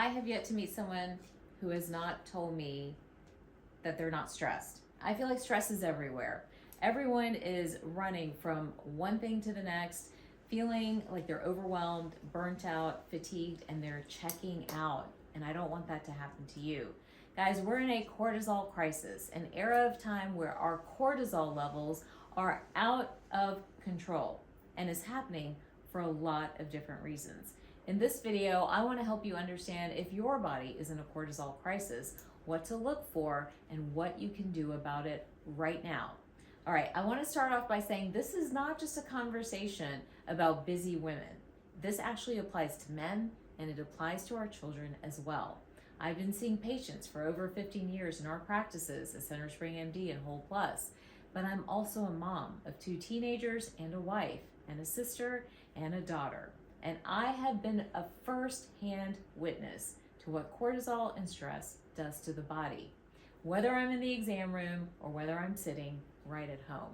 I have yet to meet someone who has not told me that they're not stressed. I feel like stress is everywhere. Everyone is running from one thing to the next, feeling like they're overwhelmed, burnt out, fatigued, and they're checking out. And I don't want that to happen to you. Guys, we're in a cortisol crisis, an era of time where our cortisol levels are out of control and is happening for a lot of different reasons. In this video, I want to help you understand if your body is in a cortisol crisis, what to look for, and what you can do about it right now. All right, I want to start off by saying this is not just a conversation about busy women. This actually applies to men, and it applies to our children as well. I've been seeing patients for over 15 years in our practices at Center Spring MD and Whole Plus, but I'm also a mom of 2 teenagers and a wife and a sister and a daughter. And I have been a first-hand witness to what cortisol and stress does to the body, whether I'm in the exam room or whether I'm sitting right at home.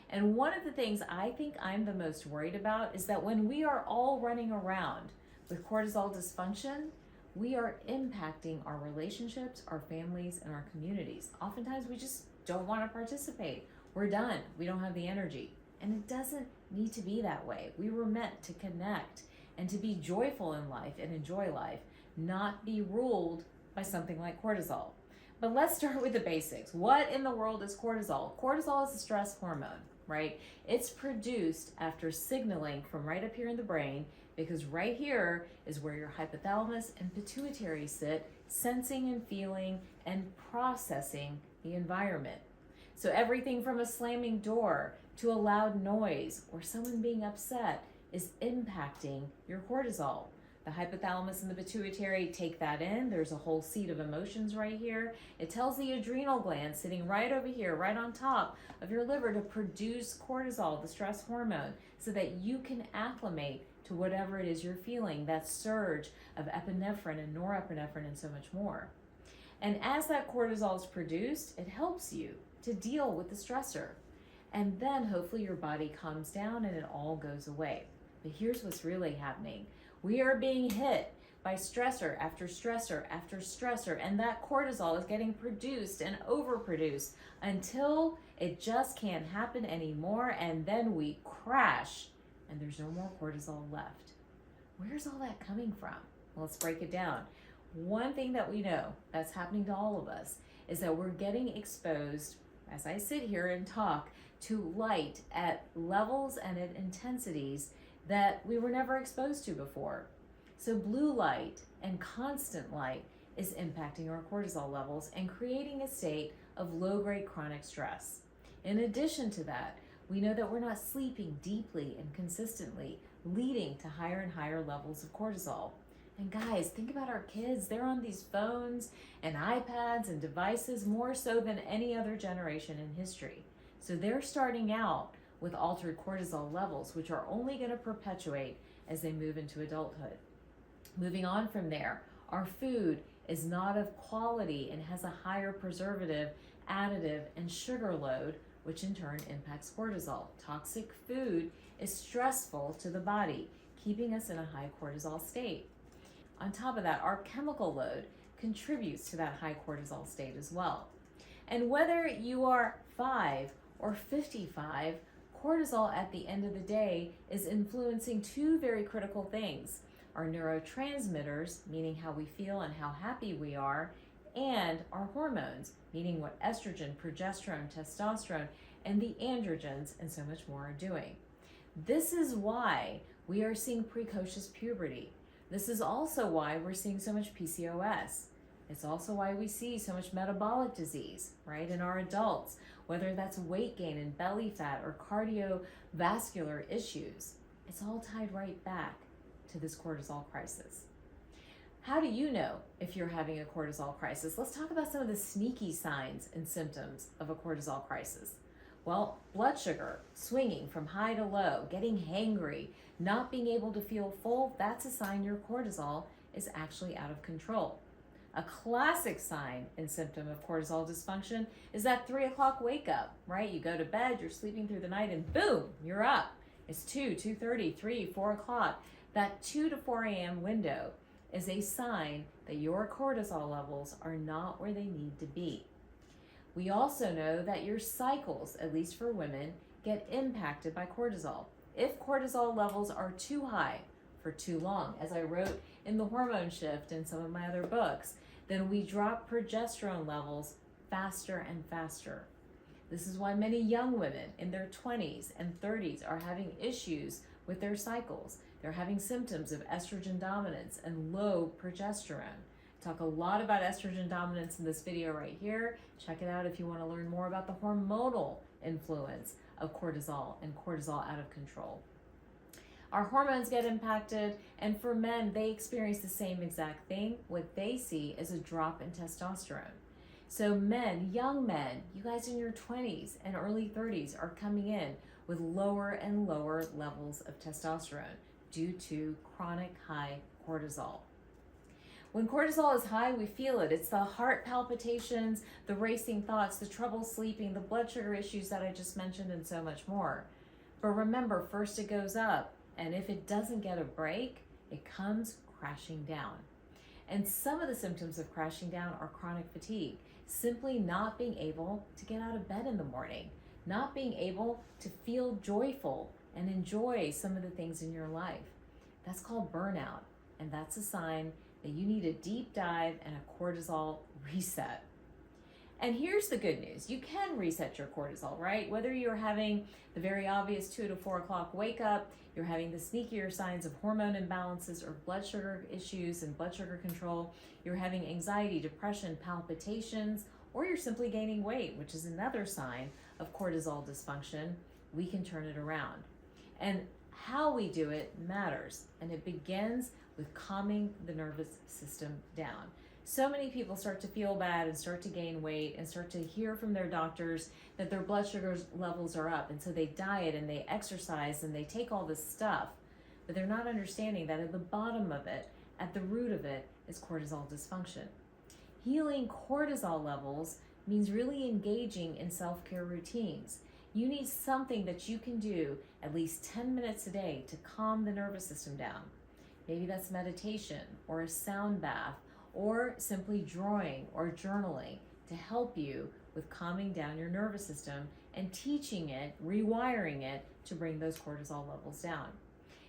And one of the things I think I'm the most worried about is that when we are all running around with cortisol dysfunction, we are impacting our relationships, our families, and our communities. Oftentimes we just don't want to participate. We're done. We don't have the energy. And it doesn't need to be that way. We were meant to connect and to be joyful in life and enjoy life, not be ruled by something like cortisol. But let's start with the basics. What in the world is cortisol? Cortisol is a stress hormone, right? It's produced after signaling from right up here in the brain, because right here is where your hypothalamus and pituitary sit, sensing and feeling and processing the environment. So everything from a slamming door to a loud noise or someone being upset is impacting your cortisol. The hypothalamus and the pituitary take that in. There's a whole seat of emotions right here. It tells the adrenal gland sitting right over here, right on top of your liver, to produce cortisol, the stress hormone, so that you can acclimate to whatever it is you're feeling, that surge of epinephrine and norepinephrine and so much more. And as that cortisol is produced, it helps you to deal with the stressor. And then hopefully your body calms down and it all goes away. But here's what's really happening. We are being hit by stressor after stressor after stressor, and that cortisol is getting produced and overproduced until it just can't happen anymore, and then we crash and there's no more cortisol left. Where's all that coming from? Well, let's break it down. One thing that we know that's happening to all of us is that we're getting exposed, as I sit here and talk, to light at levels and at intensities that we were never exposed to before. So blue light and constant light is impacting our cortisol levels and creating a state of low-grade chronic stress. In addition to that, we know that we're not sleeping deeply and consistently, leading to higher and higher levels of cortisol. And guys, think about our kids. They're on these phones and iPads and devices more so than any other generation in history. So they're starting out with altered cortisol levels, which are only going to perpetuate as they move into adulthood. Moving on from there, our food is not of quality and has a higher preservative, additive, and sugar load, which in turn impacts cortisol. Toxic food is stressful to the body, keeping us in a high cortisol state. On top of that, our chemical load contributes to that high cortisol state as well. And whether you are 5 or 55, cortisol at the end of the day is influencing 2 very critical things: our neurotransmitters, meaning how we feel and how happy we are, and our hormones, meaning what estrogen, progesterone, testosterone, and the androgens and so much more are doing. This is why we are seeing precocious puberty. This is also why we're seeing so much PCOS. It's also why we see so much metabolic disease, right, in our adults, whether that's weight gain and belly fat or cardiovascular issues. It's all tied right back to this cortisol crisis. How do you know if you're having a cortisol crisis? Let's talk about some of the sneaky signs and symptoms of a cortisol crisis. Well, blood sugar swinging from high to low, getting hangry, not being able to feel full, that's a sign your cortisol is actually out of control. A classic sign and symptom of cortisol dysfunction is that 3 o'clock wake up, right? You go to bed, you're sleeping through the night, and boom, you're up. It's 2, 2:30, 3, 4 o'clock. That 2 to 4 a.m. window is a sign that your cortisol levels are not where they need to be. We also know that your cycles, at least for women, get impacted by cortisol. If cortisol levels are too high for too long, as I wrote in the Hormone Shift and some of my other books, then we drop progesterone levels faster and faster. This is why many young women in their 20s and 30s are having issues with their cycles. They're having symptoms of estrogen dominance and low progesterone. Talk a lot about estrogen dominance in this video right here. Check it out if you want to learn more about the hormonal influence of cortisol and cortisol out of control. Our hormones get impacted, and for men, they experience the same exact thing. What they see is a drop in testosterone. So men, young men, you guys in your 20s and early 30s are coming in with lower and lower levels of testosterone due to chronic high cortisol. When cortisol is high, we feel it. It's the heart palpitations, the racing thoughts, the trouble sleeping, the blood sugar issues that I just mentioned, and so much more. But remember, first it goes up, and if it doesn't get a break, it comes crashing down. And some of the symptoms of crashing down are chronic fatigue, simply not being able to get out of bed in the morning, not being able to feel joyful and enjoy some of the things in your life. That's called burnout, and that's a sign that you need a deep dive and a cortisol reset. And here's the good news. You can reset your cortisol, right? Whether you're having the very obvious 2 to 4 o'clock wake up, you're having the sneakier signs of hormone imbalances or blood sugar issues and blood sugar control, you're having anxiety, depression, palpitations, or you're simply gaining weight, which is another sign of cortisol dysfunction, we can turn it around. And how we do it matters, and it begins with calming the nervous system down. So many people start to feel bad and start to gain weight and start to hear from their doctors that their blood sugar levels are up, and so they diet and they exercise and they take all this stuff, but they're not understanding that at the bottom of it, at the root of it, is cortisol dysfunction. Healing cortisol levels means really engaging in self-care routines. You need something that you can do at least 10 minutes a day to calm the nervous system down. Maybe that's meditation or a sound bath or simply drawing or journaling to help you with calming down your nervous system and teaching it, rewiring it to bring those cortisol levels down.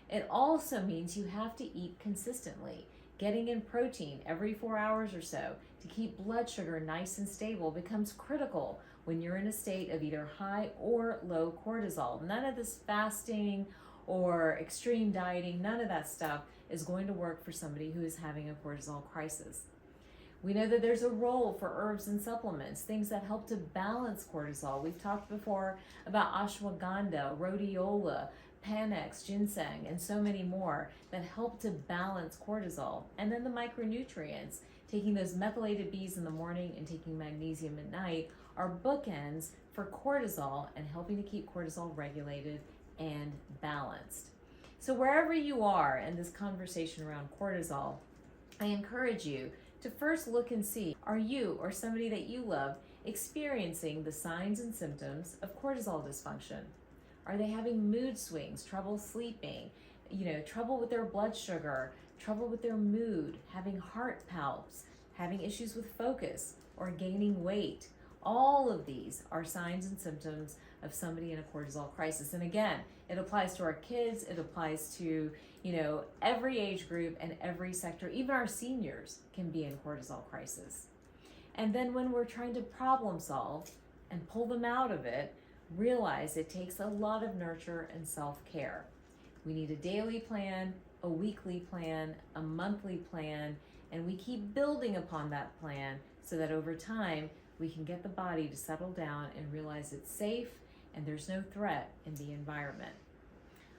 It also means you have to eat consistently. Getting in protein every 4 hours or so to keep blood sugar nice and stable becomes critical when you're in a state of either high or low cortisol. None of this fasting or extreme dieting, none of that stuff is going to work for somebody who is having a cortisol crisis. We know that there's a role for herbs and supplements, things that help to balance cortisol. We've talked before about ashwagandha, rhodiola, Panax, ginseng, and so many more that help to balance cortisol. And then the micronutrients, taking those methylated Bs in the morning and taking magnesium at night, are bookends for cortisol and helping to keep cortisol regulated and balanced. So wherever you are in this conversation around cortisol, I encourage you to first look and see, are you or somebody that you love experiencing the signs and symptoms of cortisol dysfunction? Are they having mood swings, trouble sleeping, trouble with their blood sugar, trouble with their mood, having heart palps, having issues with focus, or gaining weight? All of these are signs and symptoms of somebody in a cortisol crisis. And again, it applies to our kids, it applies to, every age group and every sector. Even our seniors can be in cortisol crisis. And then when we're trying to problem solve and pull them out of it, realize it takes a lot of nurture and self-care. We need a daily plan, a weekly plan, a monthly plan, and we keep building upon that plan so that over time we can get the body to settle down and realize it's safe and there's no threat in the environment.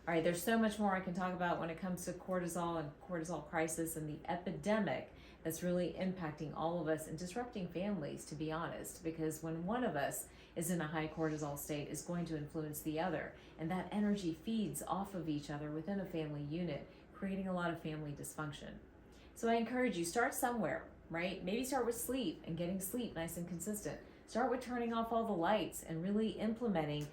All right, there's so much more I can talk about when it comes to cortisol and cortisol crisis and the epidemic that's really impacting all of us and disrupting families, to be honest, because when one of us is in a high cortisol state, is going to influence the other, and that energy feeds off of each other within a family unit, creating a lot of family dysfunction. So I encourage you, start somewhere, right? Maybe start with sleep and getting sleep nice and consistent. Start with turning off all the lights and really implementing,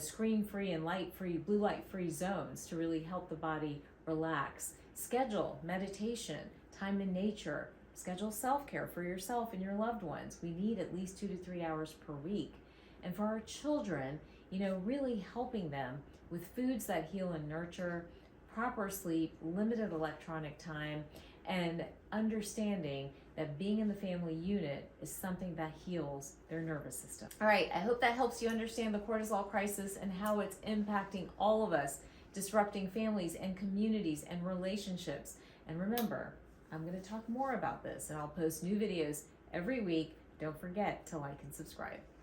screen-free and light-free, blue light-free zones to really help the body relax. Schedule meditation, time in nature, schedule self-care for yourself and your loved ones. We need at least 2 to 3 hours per week. And for our children, really helping them with foods that heal and nurture, proper sleep, limited electronic time, and understanding that being in the family unit is something that heals their nervous system. All right, I hope that helps you understand the cortisol crisis and how it's impacting all of us, disrupting families and communities and relationships. And remember, I'm going to talk more about this, and I'll post new videos every week. Don't forget to like and subscribe.